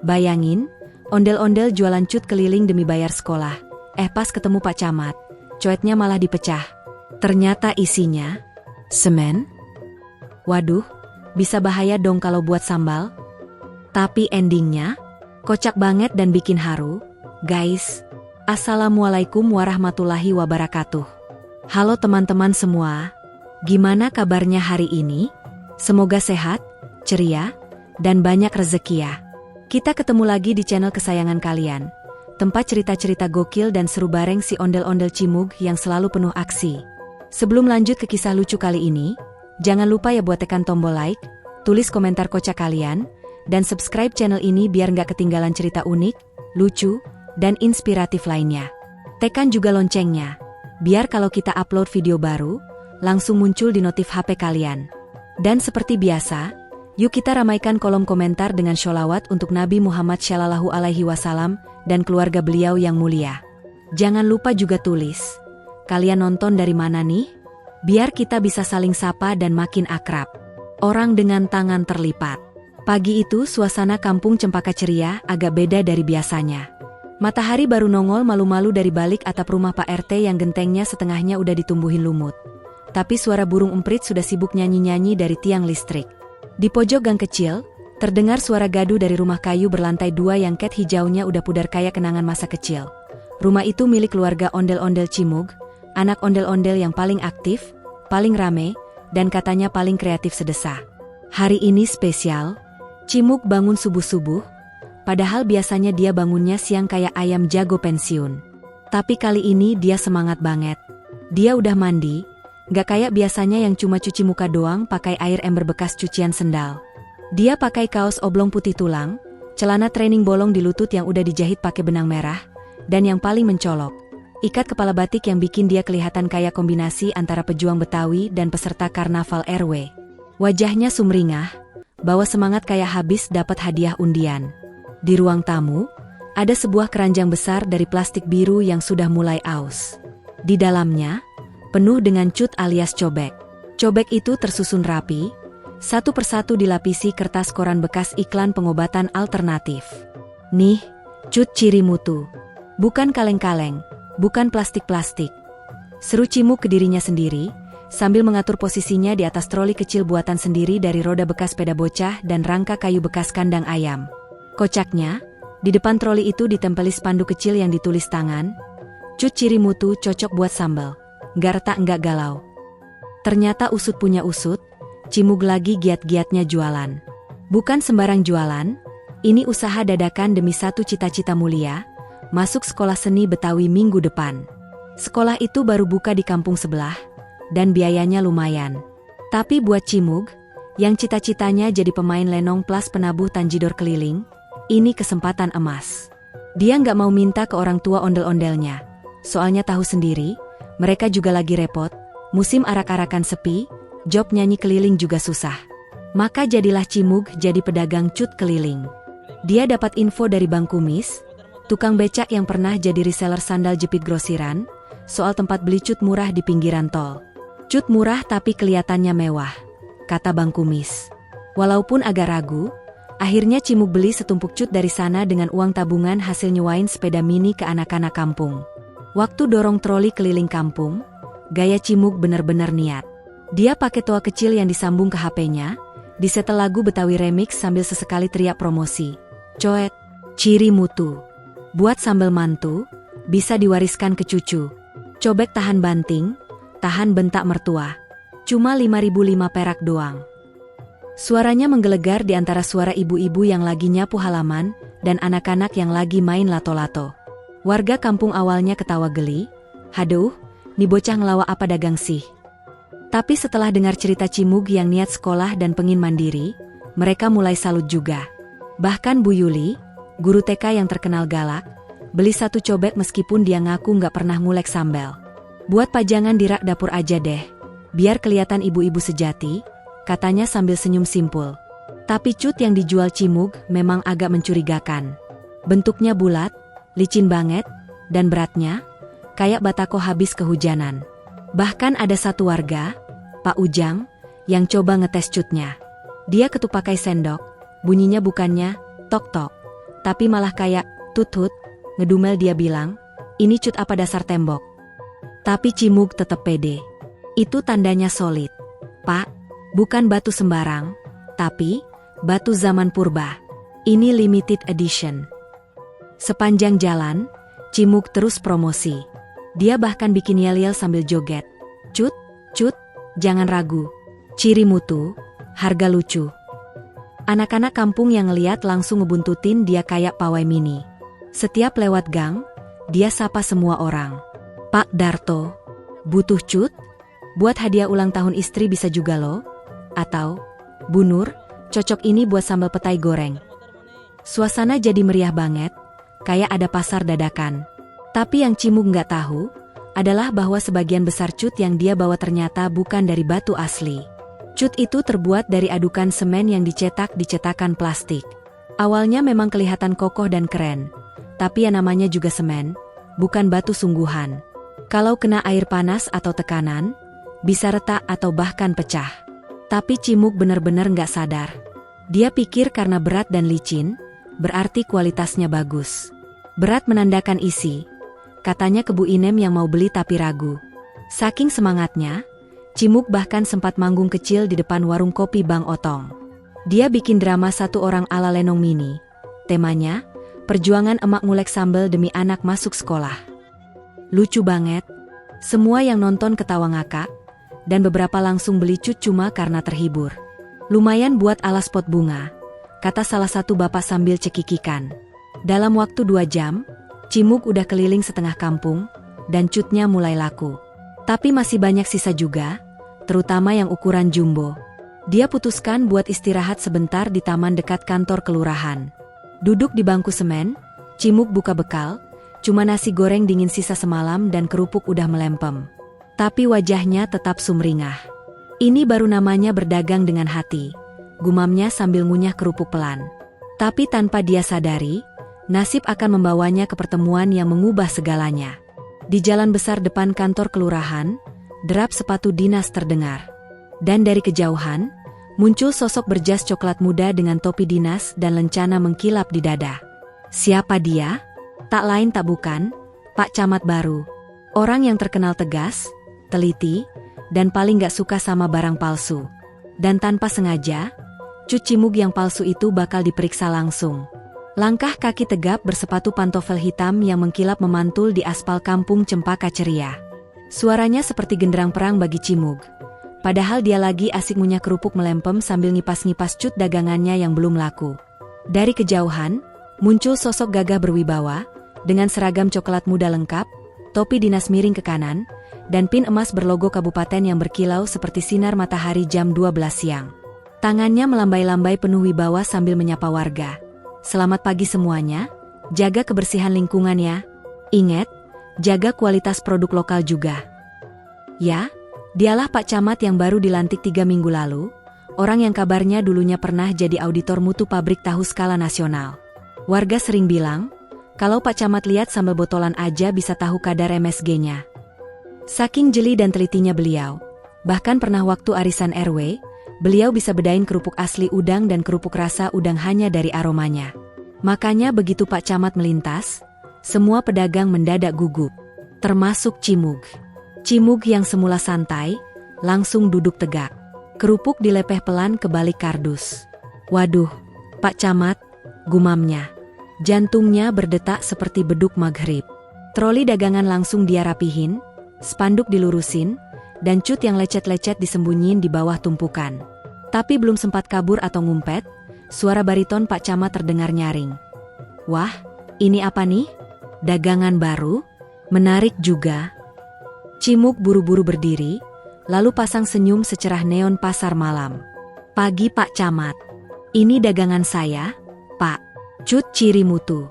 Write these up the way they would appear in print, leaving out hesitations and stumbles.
Bayangin, ondel-ondel jualan cut keliling demi bayar sekolah. Pas ketemu Pak Camat, coetnya malah dipecah. Ternyata isinya semen. Waduh, bisa bahaya dong kalau buat sambal. Tapi endingnya kocak banget dan bikin haru. Guys, Assalamualaikum warahmatullahi wabarakatuh. Halo teman-teman semua, gimana kabarnya hari ini? Semoga sehat, ceria, dan banyak rezeki ya. Kita ketemu lagi di channel kesayangan kalian, tempat cerita-cerita gokil dan seru bareng si ondel-ondel Cimug yang selalu penuh aksi. Sebelum lanjut ke kisah lucu kali ini, jangan lupa ya buat tekan tombol like, tulis komentar kocak kalian, dan subscribe channel ini biar nggak ketinggalan cerita unik, lucu, dan inspiratif lainnya. Tekan juga loncengnya, biar kalau kita upload video baru, langsung muncul di notif HP kalian. Dan seperti biasa, yuk kita ramaikan kolom komentar dengan sholawat untuk Nabi Muhammad Shallallahu Alaihi Wasallam dan keluarga beliau yang mulia. Jangan lupa juga tulis, kalian nonton dari mana nih? Biar kita bisa saling sapa dan makin akrab. Orang dengan tangan terlipat. Pagi itu suasana kampung Cempaka ceria agak beda dari biasanya. Matahari baru nongol malu-malu dari balik atap rumah Pak RT yang gentengnya setengahnya udah ditumbuhin lumut. Tapi suara burung emprit sudah sibuk nyanyi-nyanyi dari tiang listrik. Di pojok gang kecil, terdengar suara gaduh dari rumah kayu berlantai 2 yang cat hijaunya udah pudar kayak kenangan masa kecil. Rumah itu milik keluarga ondel-ondel Cimug, anak ondel-ondel yang paling aktif, paling rame, dan katanya paling kreatif sedesa. Hari ini spesial, Cimug bangun subuh-subuh, padahal biasanya dia bangunnya siang kayak ayam jago pensiun. Tapi kali ini dia semangat banget. Dia udah mandi, gak kayak biasanya yang cuma cuci muka doang pakai air ember bekas cucian sendal. Dia pakai kaos oblong putih tulang, celana training bolong di lutut yang udah dijahit pakai benang merah, dan yang paling mencolok, ikat kepala batik yang bikin dia kelihatan kayak kombinasi antara pejuang Betawi dan peserta karnaval RW. Wajahnya sumringah, bawa semangat kayak habis dapat hadiah undian. Di ruang tamu, ada sebuah keranjang besar dari plastik biru yang sudah mulai aus. Di dalamnya, penuh dengan cut alias cobek. Cobek itu tersusun rapi, satu persatu dilapisi kertas koran bekas iklan pengobatan alternatif. Nih, cut ciri mutu. Bukan kaleng-kaleng, bukan plastik-plastik. Seru Cimug ke dirinya sendiri, sambil mengatur posisinya di atas troli kecil buatan sendiri dari roda bekas sepeda bocah dan rangka kayu bekas kandang ayam. Kocaknya, di depan troli itu ditempeli spanduk kecil yang ditulis tangan, cut ciri mutu cocok buat sambal, nggak retak nggak galau. Ternyata usut punya usut, Cimug lagi giat-giatnya jualan. Bukan sembarang jualan, ini usaha dadakan demi satu cita-cita mulia, masuk sekolah seni Betawi minggu depan. Sekolah itu baru buka di kampung sebelah, dan biayanya lumayan. Tapi buat Cimug, yang cita-citanya jadi pemain lenong plus penabuh tanjidor keliling, ini kesempatan emas. Dia nggak mau minta ke orang tua ondel-ondelnya, soalnya tahu sendiri, mereka juga lagi repot, musim arak-arakan sepi, job nyanyi keliling juga susah. Maka jadilah Cimug jadi pedagang cut keliling. Dia dapat info dari Bang Kumis, tukang becak yang pernah jadi reseller sandal jepit grosiran, soal tempat beli cut murah di pinggiran tol. Cut murah tapi kelihatannya mewah, kata Bang Kumis. Walaupun agak ragu, akhirnya Cimug beli setumpuk cut dari sana dengan uang tabungan hasil nyuain sepeda mini ke anak-anak kampung. Waktu dorong troli keliling kampung, gaya Cimug bener-bener niat. Dia pakai toa kecil yang disambung ke HP-nya, disetel lagu Betawi remix sambil sesekali teriak promosi. Coet, ciri mutu. Buat sambal mantu, bisa diwariskan ke cucu. Cobek tahan banting, tahan bentak mertua. Cuma 5.005 perak doang. Suaranya menggelegar di antara suara ibu-ibu yang lagi nyapu halaman dan anak-anak yang lagi main lato-lato. Warga kampung awalnya ketawa geli, haduh, nih bocah ngelawak apa dagang sih. Tapi setelah dengar cerita Cimug yang niat sekolah dan pengin mandiri, mereka mulai salut juga. Bahkan Bu Yuli, guru TK yang terkenal galak, beli satu cobek meskipun dia ngaku nggak pernah ngulek sambal. Buat pajangan di rak dapur aja deh, biar kelihatan ibu-ibu sejati, katanya sambil senyum simpul. Tapi cut yang dijual Cimug memang agak mencurigakan. Bentuknya bulat, licin banget, dan beratnya, kayak batako habis kehujanan. Bahkan ada satu warga, Pak Ujang, yang coba ngetes cutnya. Dia ketuk pakai sendok, bunyinya bukannya tok-tok, Tapi malah kayak, "Tut-tut," ngedumel dia bilang, "Ini cut apa dasar tembok?" Tapi Cimug tetap pede. "Itu tandanya solid, Pak. Bukan batu sembarang, tapi batu zaman purba. Ini limited edition." Sepanjang jalan, Cimug terus promosi. Dia bahkan bikin yel-yel sambil joget. "Cut, cut, jangan ragu. Ciri mutu, harga lucu." Anak-anak kampung yang ngeliat langsung ngebuntutin dia kayak pawai mini. Setiap lewat gang, dia sapa semua orang. "Pak Darto, butuh cut? Buat hadiah ulang tahun istri bisa juga loh. Atau, Bu Nur, cocok ini buat sambal petai goreng." Suasana jadi meriah banget, kayak ada pasar dadakan. Tapi yang Cimug nggak tahu, adalah bahwa sebagian besar cut yang dia bawa ternyata bukan dari batu asli. Cut itu terbuat dari adukan semen yang dicetak di cetakan plastik. Awalnya memang kelihatan kokoh dan keren, tapi yang namanya juga semen, bukan batu sungguhan. Kalau kena air panas atau tekanan, bisa retak atau bahkan pecah. Tapi Cimug benar-benar nggak sadar. Dia pikir karena berat dan licin, berarti kualitasnya bagus. Berat menandakan isi, katanya ke Bu Inem yang mau beli tapi ragu. Saking semangatnya, Cimug bahkan sempat manggung kecil di depan warung kopi Bang Otong. Dia bikin drama satu orang ala Lenong Mini. Temanya, perjuangan emak ngulek sambal demi anak masuk sekolah. Lucu banget. Semua yang nonton ketawa ngakak, dan beberapa langsung beli cut cuma karena terhibur. "Lumayan buat alas pot bunga," kata salah satu bapak sambil cekikikan. Dalam waktu 2 jam, Cimug udah keliling setengah kampung, dan cutnya mulai laku. Tapi masih banyak sisa juga, terutama yang ukuran jumbo. Dia putuskan buat istirahat sebentar di taman dekat kantor kelurahan. Duduk di bangku semen, Cimug buka bekal, cuma nasi goreng dingin sisa semalam dan kerupuk udah melempem. Tapi wajahnya tetap sumringah. Ini baru namanya berdagang dengan hati, gumamnya sambil ngunyah kerupuk pelan. Tapi tanpa dia sadari, nasib akan membawanya ke pertemuan yang mengubah segalanya. Di jalan besar depan kantor kelurahan, derap sepatu dinas terdengar. Dan dari kejauhan, muncul sosok berjas coklat muda dengan topi dinas dan lencana mengkilap di dada. Siapa dia? Tak lain tak bukan, Pak Camat baru. Orang yang terkenal tegas, teliti, dan paling gak suka sama barang palsu. Dan tanpa sengaja, cut Cimug yang palsu itu bakal diperiksa langsung. Langkah kaki tegap bersepatu pantofel hitam yang mengkilap memantul di aspal kampung Cempaka ceria. Suaranya seperti genderang perang bagi Cimug. Padahal dia lagi asik ngunyah kerupuk melempem sambil ngipas-ngipas cut dagangannya yang belum laku. Dari kejauhan, muncul sosok gagah berwibawa, dengan seragam coklat muda lengkap, topi dinas miring ke kanan, dan pin emas berlogo kabupaten yang berkilau seperti sinar matahari jam 12 siang. Tangannya melambai-lambai penuh wibawa sambil menyapa warga. "Selamat pagi semuanya, jaga kebersihan lingkungan ya. Ingat, jaga kualitas produk lokal juga." Ya, dialah Pak Camat yang baru dilantik 3 minggu lalu, orang yang kabarnya dulunya pernah jadi auditor mutu pabrik tahu skala nasional. Warga sering bilang, kalau Pak Camat lihat sambal botolan aja bisa tahu kadar MSG-nya. Saking jeli dan telitinya beliau, bahkan pernah waktu arisan RW, beliau bisa bedain kerupuk asli udang dan kerupuk rasa udang hanya dari aromanya. Makanya begitu Pak Camat melintas, semua pedagang mendadak gugup, termasuk Cimug. Cimug yang semula santai, langsung duduk tegak. Kerupuk dilepeh pelan ke balik kardus. "Waduh, Pak Camat," gumamnya. Jantungnya berdetak seperti beduk maghrib. Troli dagangan langsung dia rapihin, spanduk dilurusin, dan cut yang lecet-lecet disembunyiin di bawah tumpukan. Tapi belum sempat kabur atau ngumpet, suara bariton Pak Camat terdengar nyaring. "Wah, ini apa nih? Dagangan baru? Menarik juga." Cimug buru-buru berdiri, lalu pasang senyum secerah neon pasar malam. "Pagi Pak Camat. Ini dagangan saya, Pak. Cut ciri mutu.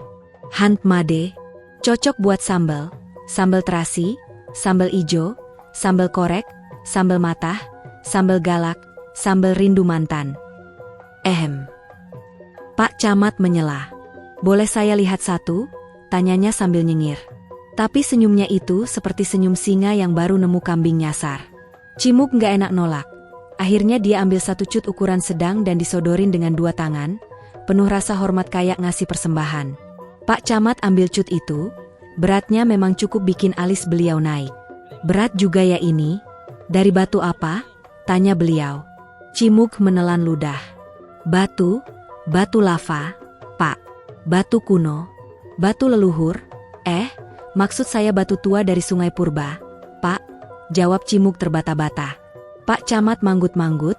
Hand made. Cocok buat sambal, sambal terasi, sambal ijo, sambal korek, sambal matah, sambal galak, sambal rindu mantan." Pak Camat menyela. "Boleh saya lihat satu?" tanyanya sambil nyengir. Tapi senyumnya itu seperti senyum singa yang baru nemu kambing nyasar. Cimug gak enak nolak. Akhirnya dia ambil satu cut ukuran sedang dan disodorin dengan 2 tangan, penuh rasa hormat kayak ngasih persembahan. Pak Camat ambil cut itu, beratnya memang cukup bikin alis beliau naik. Berat juga ya ini? Dari batu apa? Tanya beliau. Cimug menelan ludah. Batu lava, Pak. Batu kuno, batu leluhur. Maksud saya batu tua dari Sungai Purba, Pak. Jawab Cimug terbata-bata. Pak Camat manggut-manggut,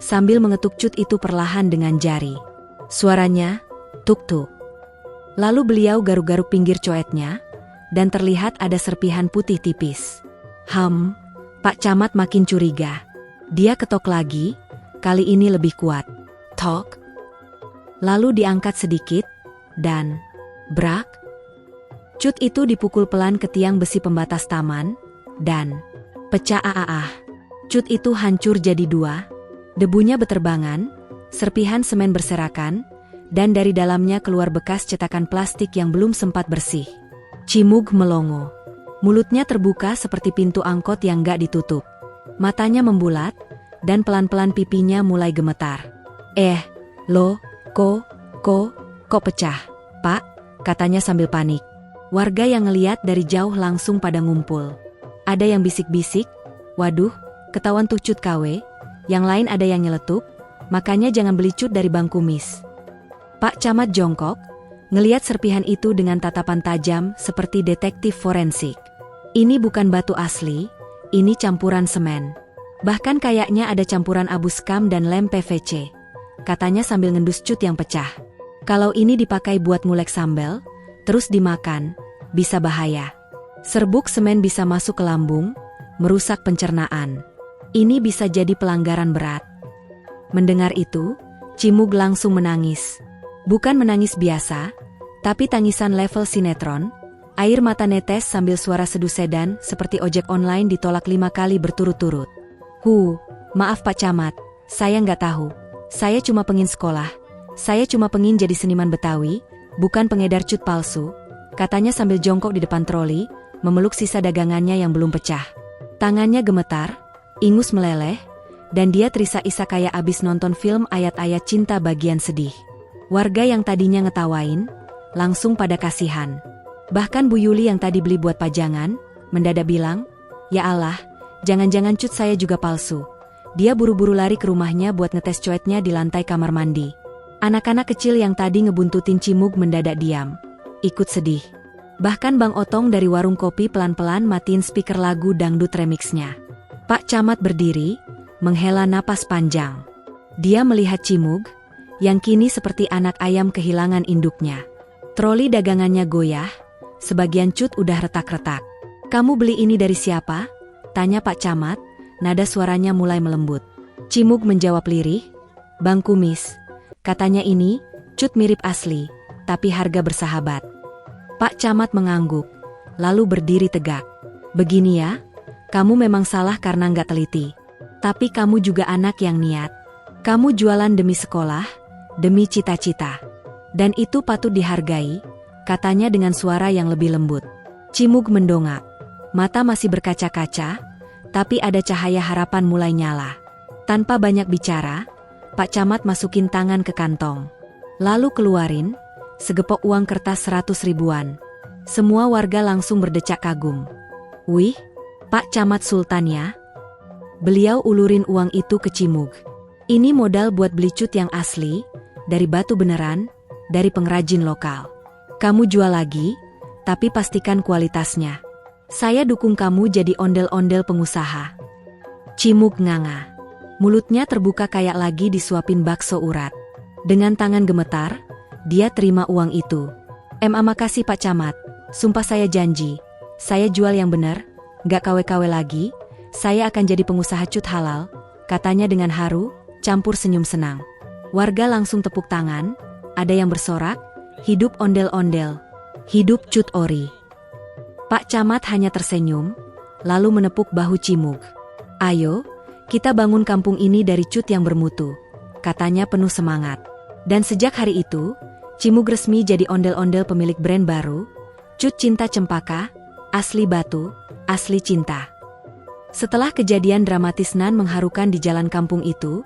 sambil mengetuk cut itu perlahan dengan jari. Suaranya, tuk-tuk. Lalu beliau garuk-garuk pinggir coetnya, dan terlihat ada serpihan putih tipis. Pak Camat makin curiga. Dia ketok lagi, kali ini lebih kuat. Tok. Lalu diangkat sedikit, dan brak. Cut itu dipukul pelan ke tiang besi pembatas taman, dan pecah. Cut itu hancur jadi dua, debunya beterbangan, serpihan semen berserakan, dan dari dalamnya keluar bekas cetakan plastik yang belum sempat bersih. Cimug melongo. Mulutnya terbuka seperti pintu angkot yang gak ditutup. Matanya membulat, dan pelan-pelan pipinya mulai gemetar. Kok pecah, Pak? Katanya sambil panik. Warga yang ngeliat dari jauh langsung pada ngumpul. Ada yang bisik-bisik, waduh, ketahuan tuh cut KW. Yang lain ada yang nyeletuk, makanya jangan beli cut dari Bang Kumis. Pak Camat jongkok, ngeliat serpihan itu dengan tatapan tajam seperti detektif forensik. Ini bukan batu asli, ini campuran semen. Bahkan kayaknya ada campuran abu skam dan lem PVC. Katanya sambil ngendus cut yang pecah. Kalau ini dipakai buat ngulek sambal, terus dimakan, bisa bahaya. Serbuk semen bisa masuk ke lambung, merusak pencernaan. Ini bisa jadi pelanggaran berat. Mendengar itu, Cimug langsung menangis. Bukan menangis biasa, tapi tangisan level sinetron. Air mata netes sambil suara seduh sedan seperti ojek online ditolak 5 kali berturut-turut. Maaf Pak Camat, saya nggak tahu. Saya cuma pengin sekolah. Saya cuma pengin jadi seniman Betawi, bukan pengedar cut palsu, katanya sambil jongkok di depan troli, memeluk sisa dagangannya yang belum pecah. Tangannya gemetar, ingus meleleh, dan dia terisa-isa kayak abis nonton film ayat-ayat cinta bagian sedih. Warga yang tadinya ngetawain, langsung pada kasihan. Bahkan Bu Yuli yang tadi beli buat pajangan, mendadak bilang, "Ya Allah, jangan-jangan cut saya juga palsu." Dia buru-buru lari ke rumahnya buat ngetes coetnya di lantai kamar mandi. Anak-anak kecil yang tadi ngebuntutin Cimug mendadak diam, ikut sedih. Bahkan Bang Otong dari warung kopi pelan-pelan matiin speaker lagu dangdut remixnya. Pak Camat berdiri, menghela napas panjang. Dia melihat Cimug, yang kini seperti anak ayam kehilangan induknya. Troli dagangannya goyah, sebagian cut udah retak-retak. "Kamu beli ini dari siapa?" tanya Pak Camat, nada suaranya mulai melembut. Cimug menjawab lirih, "Bang Kumis. Katanya ini, cut mirip asli, tapi harga bersahabat." Pak Camat mengangguk, lalu berdiri tegak. "Begini ya, kamu memang salah karena nggak teliti. Tapi kamu juga anak yang niat. Kamu jualan demi sekolah, demi cita-cita. Dan itu patut dihargai," katanya dengan suara yang lebih lembut. Cimug mendongak. Mata masih berkaca-kaca, tapi ada cahaya harapan mulai nyala. Tanpa banyak bicara, Pak Camat masukin tangan ke kantong. Lalu keluarin segepok uang kertas 100 ribuan. Semua warga langsung berdecak kagum. "Wih, Pak Camat Sultan ya?" Beliau ulurin uang itu ke Cimug. "Ini modal buat beli cut yang asli, dari batu beneran, dari pengrajin lokal. Kamu jual lagi, tapi pastikan kualitasnya. Saya dukung kamu jadi ondel-ondel pengusaha." Cimug nganga. Mulutnya terbuka kayak lagi disuapin bakso urat. Dengan tangan gemetar, dia terima uang itu. Makasih Pak Camat, sumpah saya janji. Saya jual yang bener, gak KW-KW lagi, saya akan jadi pengusaha cut halal, katanya dengan haru, campur senyum senang. Warga langsung tepuk tangan, ada yang bersorak, "Hidup ondel-ondel, hidup cut ori." Pak Camat hanya tersenyum, lalu menepuk bahu Cimug. "Ayo, kita bangun kampung ini dari cut yang bermutu," katanya penuh semangat. Dan sejak hari itu, Cimug resmi jadi ondel-ondel pemilik brand baru, Cut Cinta Cempaka, asli batu, asli cinta. Setelah kejadian dramatis nan mengharukan di jalan kampung itu,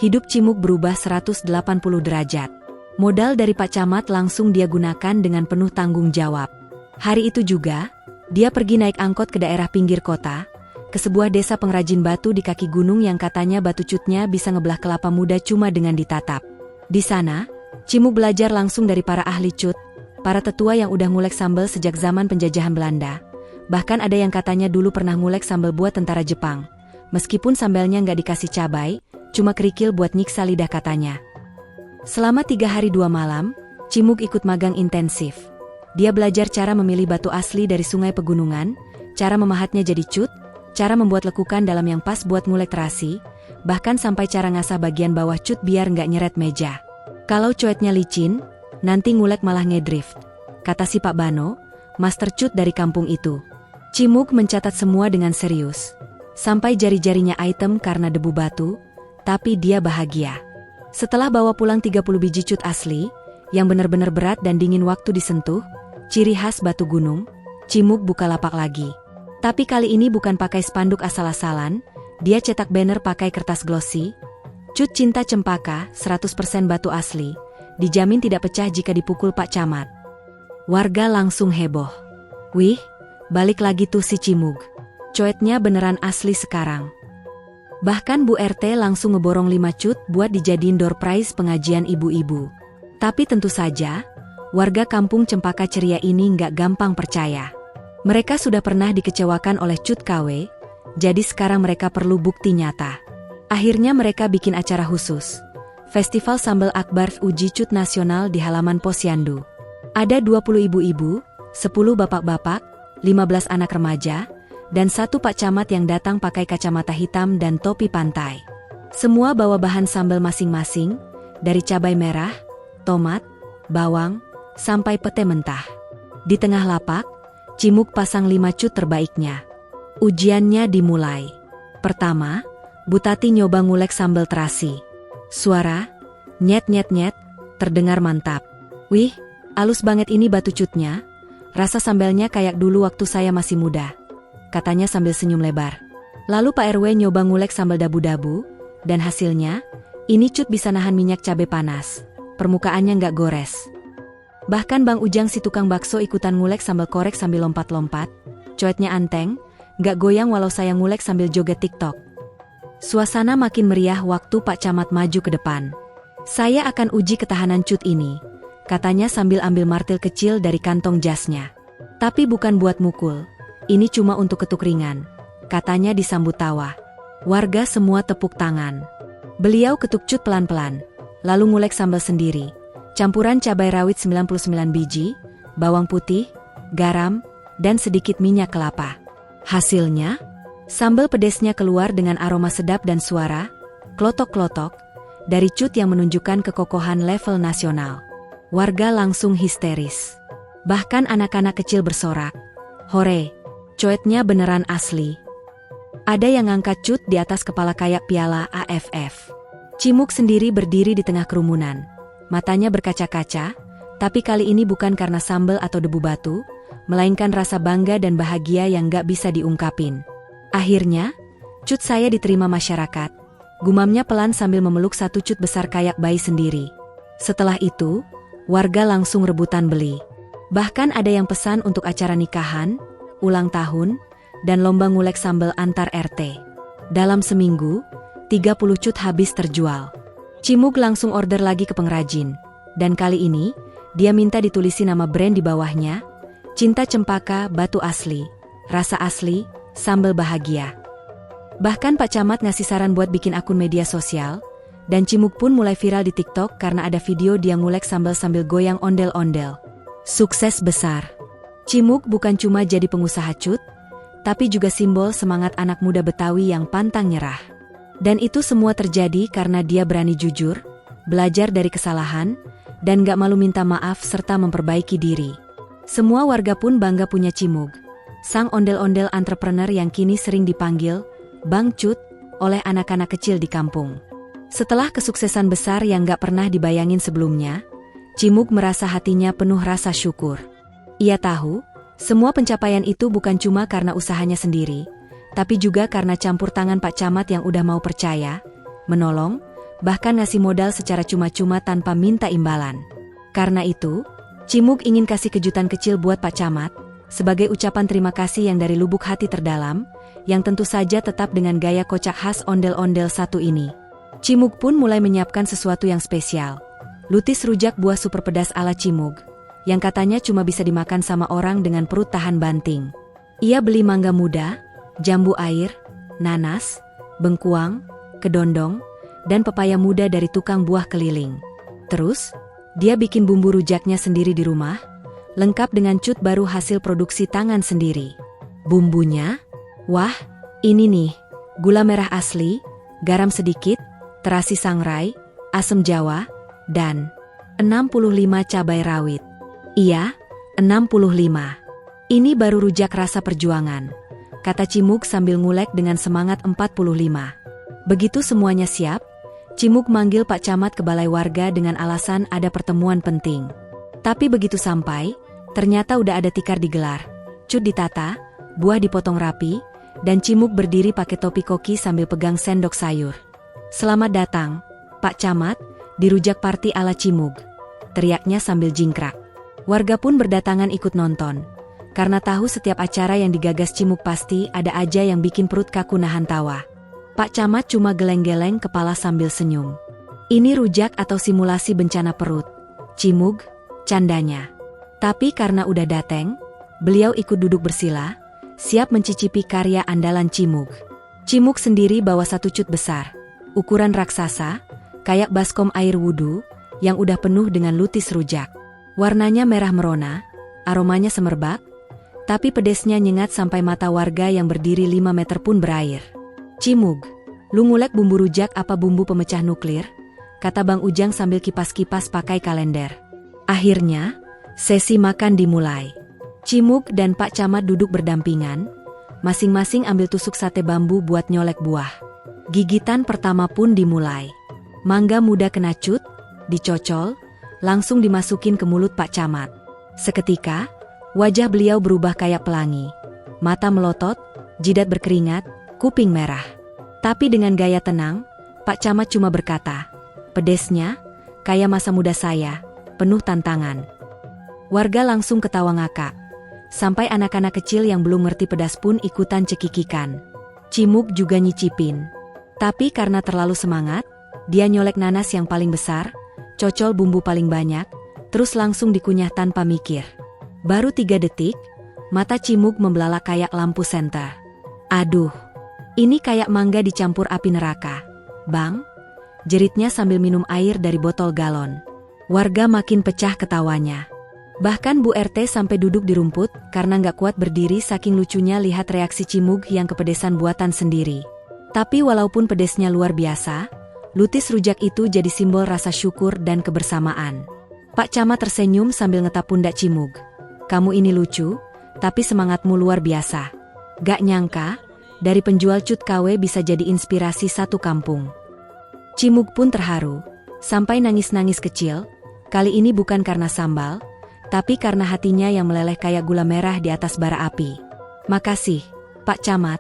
hidup Cimug berubah 180 derajat. Modal dari Pak Camat langsung dia gunakan dengan penuh tanggung jawab. Hari itu juga, dia pergi naik angkot ke daerah pinggir kota, ke sebuah desa pengrajin batu di kaki gunung yang katanya batu cutnya bisa ngebelah kelapa muda cuma dengan ditatap. Di sana, Cimug belajar langsung dari para ahli cut, para tetua yang udah ngulek sambal sejak zaman penjajahan Belanda. Bahkan ada yang katanya dulu pernah ngulek sambal buat tentara Jepang. Meskipun sambalnya nggak dikasih cabai, cuma kerikil buat nyiksa lidah katanya. Selama 3 hari 2 malam, Cimug ikut magang intensif. Dia belajar cara memilih batu asli dari sungai pegunungan, cara memahatnya jadi cut, cara membuat lekukan dalam yang pas buat ngulek terasi, bahkan sampai cara ngasah bagian bawah cut biar nggak nyeret meja. Kalau coetnya licin, nanti ngulek malah ngedrift, kata si Pak Bano, master cut dari kampung itu. Cimug mencatat semua dengan serius. Sampai jari-jarinya item karena debu batu, tapi dia bahagia. Setelah bawa pulang 30 biji cut asli, yang benar-benar berat dan dingin waktu disentuh, ciri khas batu gunung, Cimug buka lapak lagi. Tapi kali ini bukan pakai spanduk asal-asalan, dia cetak banner pakai kertas glossy. Cut Cinta Cempaka, 100% batu asli, dijamin tidak pecah jika dipukul Pak Camat. Warga langsung heboh. Wih, balik lagi tuh si Cimug. Coetnya beneran asli sekarang. Bahkan Bu RT langsung ngeborong 5 cut buat dijadiin door prize pengajian ibu-ibu. Tapi tentu saja, warga kampung Cempaka Ceria ini nggak gampang percaya. Mereka sudah pernah dikecewakan oleh cut KW, jadi sekarang mereka perlu bukti nyata. Akhirnya mereka bikin acara khusus. Festival Sambal Akbar Uji Cut Nasional di halaman Posyandu. Ada 20 ibu-ibu, 10 bapak-bapak, 15 anak remaja, dan 1 Pak Camat yang datang pakai kacamata hitam dan topi pantai. Semua bawa bahan sambal masing-masing, dari cabai merah, tomat, bawang, sampai pete mentah. Di tengah lapak, Cimug pasang 5 cut terbaiknya. Ujiannya dimulai. Pertama, Bu Tati nyoba ngulek sambal terasi. Suara, nyet-nyet-nyet, terdengar mantap. Wih, alus banget ini batu cutnya. Rasa sambalnya kayak dulu waktu saya masih muda, katanya sambil senyum lebar. Lalu Pak RW nyoba ngulek sambal dabu-dabu, dan hasilnya, ini cut bisa nahan minyak cabai panas. Permukaannya nggak gores. Bahkan Bang Ujang si tukang bakso ikutan ngulek sambal korek sambil lompat-lompat. Coetnya anteng, nggak goyang walau saya ngulek sambil joget TikTok. Suasana makin meriah waktu Pak Camat maju ke depan. Saya akan uji ketahanan cut ini, katanya sambil ambil martil kecil dari kantong jasnya. Tapi bukan buat mukul, ini cuma untuk ketuk ringan, katanya disambut tawa. Warga semua tepuk tangan. Beliau ketuk cut pelan-pelan, lalu ngulek sambal sendiri. Campuran cabai rawit 99 biji, bawang putih, garam, dan sedikit minyak kelapa. Hasilnya, sambal pedesnya keluar dengan aroma sedap dan suara, klotok-klotok, dari cut yang menunjukkan kekokohan level nasional. Warga langsung histeris. Bahkan anak-anak kecil bersorak. Hore, coetnya beneran asli. Ada yang ngangkat cut di atas kepala kayak piala AFF. Cimug sendiri berdiri di tengah kerumunan. Matanya berkaca-kaca, tapi kali ini bukan karena sambal atau debu batu, melainkan rasa bangga dan bahagia yang gak bisa diungkapin. Akhirnya, cut saya diterima masyarakat. Gumamnya pelan sambil memeluk 1 cut besar kayak bayi sendiri. Setelah itu, warga langsung rebutan beli. Bahkan ada yang pesan untuk acara nikahan, ulang tahun, dan lomba ngulek sambal antar RT. Dalam seminggu, 30 cut habis terjual. Cimug langsung order lagi ke pengrajin. Dan kali ini, dia minta ditulisi nama brand di bawahnya, Cinta Cempaka Batu Asli, Rasa Asli, Sambal Bahagia. Bahkan Pak Camat ngasih saran buat bikin akun media sosial, dan Cimug pun mulai viral di TikTok karena ada video dia ngulek sambal sambil goyang ondel-ondel. Sukses besar. Cimug bukan cuma jadi pengusaha cut, tapi juga simbol semangat anak muda Betawi yang pantang nyerah. Dan itu semua terjadi karena dia berani jujur, belajar dari kesalahan, dan gak malu minta maaf serta memperbaiki diri. Semua warga pun bangga punya Cimug, sang ondel-ondel entrepreneur yang kini sering dipanggil Bang Cut oleh anak-anak kecil di kampung. Setelah kesuksesan besar yang gak pernah dibayangin sebelumnya, Cimug merasa hatinya penuh rasa syukur. Ia tahu, semua pencapaian itu bukan cuma karena usahanya sendiri, tapi juga karena campur tangan Pak Camat yang udah mau percaya, menolong, bahkan ngasih modal secara cuma-cuma tanpa minta imbalan. Karena itu, Cimug ingin kasih kejutan kecil buat Pak Camat, sebagai ucapan terima kasih yang dari lubuk hati terdalam, yang tentu saja tetap dengan gaya kocak khas ondel-ondel satu ini. Cimug pun mulai menyiapkan sesuatu yang spesial. Lutis rujak buah super pedas ala Cimug, yang katanya cuma bisa dimakan sama orang dengan perut tahan banting. Ia beli mangga muda, jambu air, nanas, bengkuang, kedondong, dan pepaya muda dari tukang buah keliling. Terus, dia bikin bumbu rujaknya sendiri di rumah, lengkap dengan cut baru hasil produksi tangan sendiri. Bumbunya? Wah, ini nih, gula merah asli, garam sedikit, terasi sangrai, asam jawa, dan 65 cabai rawit. Iya, 65. Ini baru rujak rasa perjuangan, kata Cimug sambil ngulek dengan semangat 45. Begitu semuanya siap, Cimug manggil Pak Camat ke balai warga dengan alasan ada pertemuan penting. Tapi begitu sampai, ternyata udah ada tikar digelar, cut ditata, buah dipotong rapi, dan Cimug berdiri pakai topi koki sambil pegang sendok sayur. "Selamat datang, Pak Camat, di rujak party ala Cimug," teriaknya sambil jingkrak. Warga pun berdatangan ikut nonton, karena tahu setiap acara yang digagas Cimug pasti ada aja yang bikin perut kaku nahan tawa. Pak Camat cuma geleng-geleng kepala sambil senyum. "Ini rujak atau simulasi bencana perut, Cimug?" candanya. Tapi karena udah dateng, beliau ikut duduk bersila, siap mencicipi karya andalan Cimug. Cimug sendiri bawa satu cut besar, ukuran raksasa, kayak baskom air wudhu, yang udah penuh dengan lutis rujak. Warnanya merah merona, aromanya semerbak, tapi pedesnya nyengat sampai mata warga yang berdiri 5 meter pun berair. "Cimug, lu ngulek bumbu rujak apa bumbu pemecah nuklir?" kata Bang Ujang sambil kipas-kipas pakai kalender. Akhirnya, sesi makan dimulai. Cimug dan Pak Camat duduk berdampingan, masing-masing ambil tusuk sate bambu buat nyolek buah. Gigitan pertama pun dimulai. Mangga muda kena cut, dicocol, langsung dimasukin ke mulut Pak Camat. Seketika, wajah beliau berubah kayak pelangi. Mata melotot, jidat berkeringat, kuping merah. Tapi dengan gaya tenang, Pak Camat cuma berkata, "Pedesnya, kayak masa muda saya, penuh tantangan." Warga langsung ketawa ngakak. Sampai anak-anak kecil yang belum ngerti pedas pun ikutan cekikikan. Cimug juga nyicipin. Tapi karena terlalu semangat, dia nyolek nanas yang paling besar, cocol bumbu paling banyak, terus langsung dikunyah tanpa mikir. Baru 3 detik, mata Cimug membelalak kayak lampu senter. "Aduh, ini kayak mangga dicampur api neraka, Bang," jeritnya sambil minum air dari botol galon. Warga makin pecah ketawanya. Bahkan Bu RT sampai duduk di rumput karena nggak kuat berdiri saking lucunya lihat reaksi Cimug yang kepedesan buatan sendiri. Tapi walaupun pedesnya luar biasa, lutis rujak itu jadi simbol rasa syukur dan kebersamaan. Pak Camat tersenyum sambil ngetap pundak Cimug. "Kamu ini lucu, tapi semangatmu luar biasa. Gak nyangka, dari penjual cut KW bisa jadi inspirasi satu kampung." Cimug pun terharu, sampai nangis-nangis kecil, kali ini bukan karena sambal, tapi karena hatinya yang meleleh kayak gula merah di atas bara api. "Makasih, Pak Camat.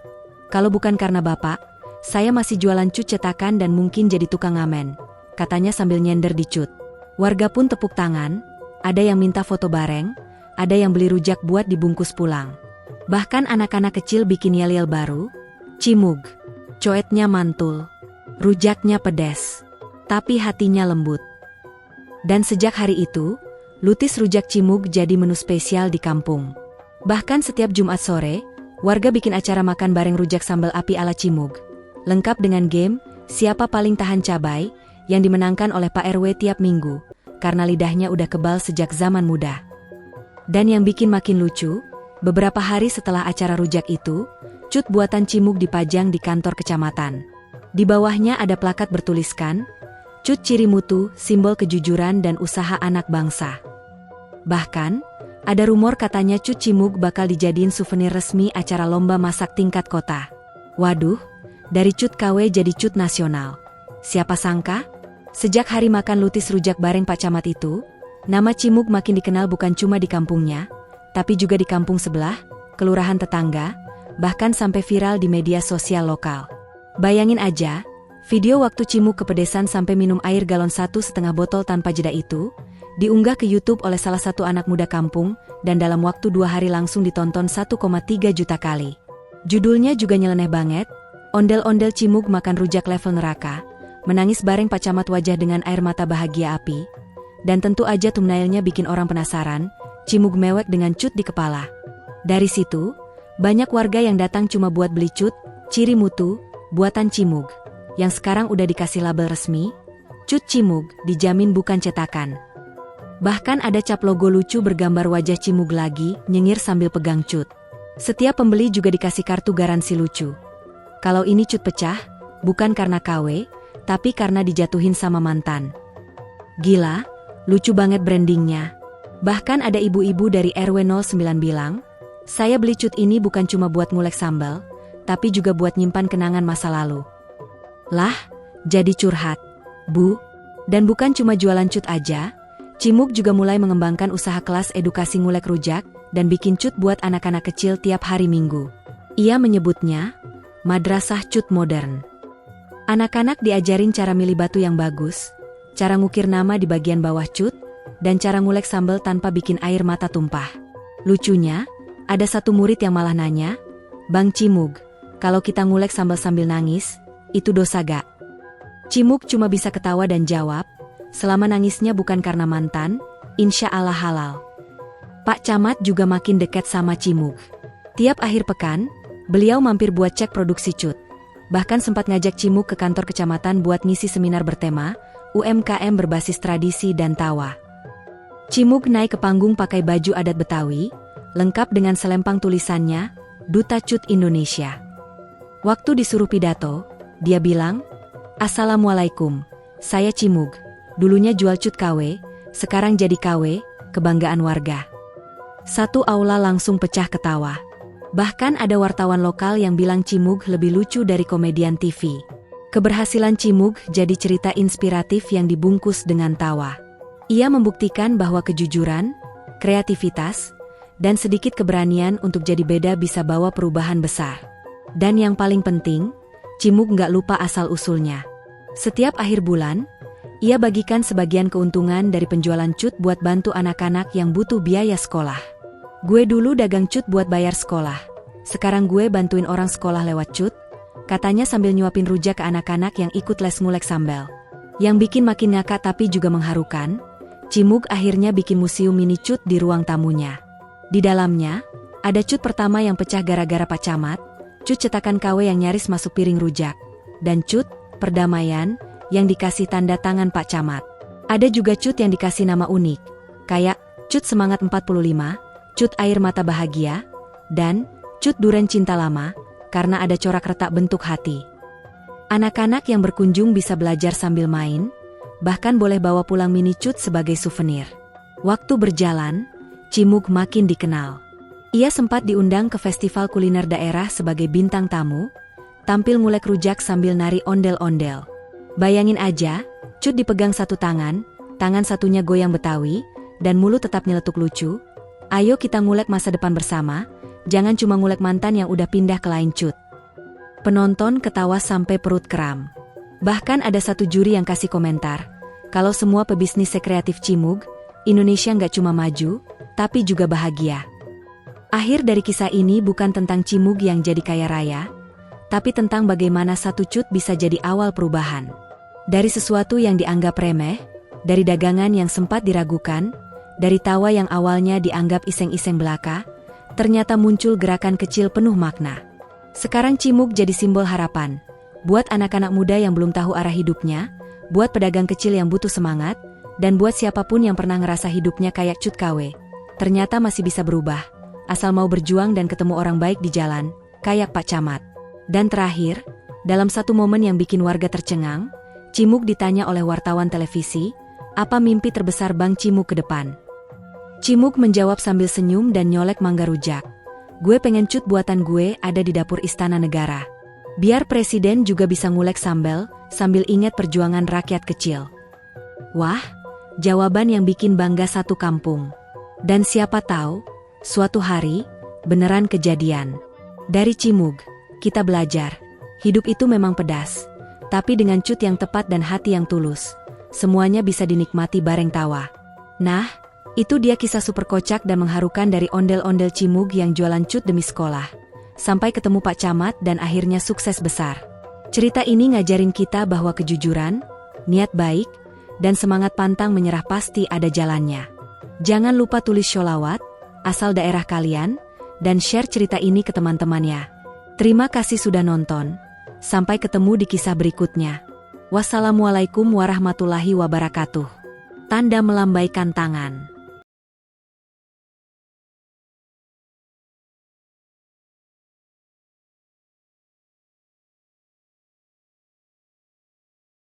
Kalau bukan karena Bapak, saya masih jualan cut cetakan dan mungkin jadi tukang ngamen," katanya sambil nyender di cut. Warga pun tepuk tangan, ada yang minta foto bareng, ada yang beli rujak buat dibungkus pulang. Bahkan anak-anak kecil bikin yel-yel baru. "Cimug, coetnya mantul, rujaknya pedes, tapi hatinya lembut." Dan sejak hari itu, lutis rujak Cimug jadi menu spesial di kampung. Bahkan setiap Jumat sore, warga bikin acara makan bareng rujak sambal api ala Cimug. Lengkap dengan game, siapa paling tahan cabai, yang dimenangkan oleh Pak RW tiap minggu, karena lidahnya udah kebal sejak zaman muda. Dan yang bikin makin lucu, beberapa hari setelah acara rujak itu, cut buatan Cimug dipajang di kantor kecamatan. Di bawahnya ada plakat bertuliskan, "Cut ciri mutu, simbol kejujuran dan usaha anak bangsa." Bahkan, ada rumor katanya cut Cimug bakal dijadiin souvenir resmi acara lomba masak tingkat kota. Waduh, dari cut KW jadi cut nasional. Siapa sangka? Sejak hari makan lutis rujak bareng Pak Camat itu, nama Cimug makin dikenal bukan cuma di kampungnya, tapi juga di kampung sebelah, kelurahan tetangga, bahkan sampai viral di media sosial lokal. Bayangin aja, Video waktu Cimug kepedesan sampai minum air galon 1,5 botol tanpa jeda itu, diunggah ke YouTube oleh salah satu anak muda kampung, dan dalam waktu 2 hari langsung ditonton 1,3 juta kali. Judulnya juga nyeleneh banget, ondel-ondel Cimug makan rujak level neraka, menangis bareng Pak Camat wajah dengan air mata bahagia api, dan tentu aja thumbnailnya bikin orang penasaran, Cimug mewek dengan cut di kepala. Dari situ, banyak warga yang datang cuma buat beli cut, ciri mutu, buatan Cimug, yang sekarang udah dikasih label resmi, cut Cimug, dijamin bukan cetakan. Bahkan ada cap logo lucu bergambar wajah Cimug lagi, nyengir sambil pegang cut. Setiap pembeli juga dikasih kartu garansi lucu. Kalau ini cut pecah, bukan karena KW, tapi karena dijatuhin sama mantan. Gila, lucu banget brandingnya. Bahkan ada ibu-ibu dari RW 09 bilang, saya beli cut ini bukan cuma buat ngulek sambal, tapi juga buat nyimpan kenangan masa lalu. Lah, jadi curhat, Bu. Dan bukan cuma jualan cut aja, Cimug juga mulai mengembangkan usaha kelas edukasi ngulek rujak dan bikin cut buat anak-anak kecil tiap hari Minggu. Ia menyebutnya Madrasah Cut Modern. Anak-anak diajarin cara milih batu yang bagus, cara ngukir nama di bagian bawah cut, dan cara ngulek sambal tanpa bikin air mata tumpah. Lucunya, ada satu murid yang malah nanya, Bang Cimug, kalau kita ngulek sambal sambil nangis, itu dosa gak? Cimug cuma bisa ketawa dan jawab, selama nangisnya bukan karena mantan, insya Allah halal. Pak Camat juga makin dekat sama Cimug. Tiap akhir pekan, beliau mampir buat cek produksi cut. Bahkan sempat ngajak Cimug ke kantor kecamatan buat ngisi seminar bertema, UMKM berbasis tradisi dan tawa. Cimug naik ke panggung pakai baju adat Betawi, lengkap dengan selempang tulisannya, Duta Cut Indonesia. Waktu disuruh pidato, dia bilang, Assalamualaikum, saya Cimug, dulunya jual cut KW, sekarang jadi KW, kebanggaan warga. Satu aula langsung pecah ketawa. Bahkan ada wartawan lokal yang bilang Cimug lebih lucu dari komedian TV. Keberhasilan Cimug jadi cerita inspiratif yang dibungkus dengan tawa. Ia membuktikan bahwa kejujuran, kreativitas, dan sedikit keberanian untuk jadi beda bisa bawa perubahan besar. Dan yang paling penting, Cimug nggak lupa asal-usulnya. Setiap akhir bulan, ia bagikan sebagian keuntungan dari penjualan cut buat bantu anak-anak yang butuh biaya sekolah. Gue dulu dagang cut buat bayar sekolah. Sekarang gue bantuin orang sekolah lewat cut, katanya sambil nyuapin rujak ke anak-anak yang ikut les ngulek sambal. Yang bikin makin ngakak tapi juga mengharukan, Cimug akhirnya bikin museum mini cut di ruang tamunya. Di dalamnya, ada cut pertama yang pecah gara-gara Pak Camat, cut cetakan KW yang nyaris masuk piring rujak, dan cut perdamaian yang dikasih tanda tangan Pak Camat. Ada juga cut yang dikasih nama unik, kayak cut semangat 45, cut air mata bahagia, dan cut duren cinta lama, karena ada corak retak bentuk hati. Anak-anak yang berkunjung bisa belajar sambil main, bahkan boleh bawa pulang mini cut sebagai souvenir. Waktu berjalan, Cimug makin dikenal. Ia sempat diundang ke festival kuliner daerah sebagai bintang tamu, tampil ngulek rujak sambil nari ondel-ondel. Bayangin aja, cut dipegang satu tangan satunya goyang Betawi, dan mulut tetap nyeletuk lucu. Ayo kita ngulek masa depan bersama, jangan cuma ngulek mantan yang udah pindah ke lain cut. Penonton ketawa sampai perut kram. Bahkan ada satu juri yang kasih komentar, kalau semua pebisnis sekreatif Cimug, Indonesia nggak cuma maju, tapi juga bahagia. Akhir dari kisah ini bukan tentang Cimug yang jadi kaya raya, tapi tentang bagaimana satu cut bisa jadi awal perubahan. Dari sesuatu yang dianggap remeh, dari dagangan yang sempat diragukan, dari tawa yang awalnya dianggap iseng-iseng belaka, ternyata muncul gerakan kecil penuh makna. Sekarang Cimug jadi simbol harapan, buat anak-anak muda yang belum tahu arah hidupnya, buat pedagang kecil yang butuh semangat, dan buat siapapun yang pernah ngerasa hidupnya kayak cut KW. Ternyata masih bisa berubah, asal mau berjuang dan ketemu orang baik di jalan, kayak Pak Camat. Dan terakhir, dalam satu momen yang bikin warga tercengang, Cimug ditanya oleh wartawan televisi, apa mimpi terbesar Bang Cimug ke depan? Cimug menjawab sambil senyum dan nyolek mangga rujak. Gue pengen cut buatan gue ada di dapur Istana Negara. Biar presiden juga bisa ngulek sambal, sambil ingat perjuangan rakyat kecil. Wah, jawaban yang bikin bangga satu kampung. Dan siapa tahu, suatu hari, beneran kejadian. Dari Cimug, kita belajar. Hidup itu memang pedas. Tapi dengan cut yang tepat dan hati yang tulus, semuanya bisa dinikmati bareng tawa. Nah, itu dia kisah super kocak dan mengharukan dari ondel-ondel Cimug yang jualan cut demi sekolah. Sampai ketemu Pak Camat dan akhirnya sukses besar. Cerita ini ngajarin kita bahwa kejujuran, niat baik, dan semangat pantang menyerah pasti ada jalannya. Jangan lupa tulis sholawat, asal daerah kalian, dan share cerita ini ke teman-temannya. Terima kasih sudah nonton. Sampai ketemu di kisah berikutnya. Wassalamualaikum warahmatullahi wabarakatuh. Tanda melambaikan tangan.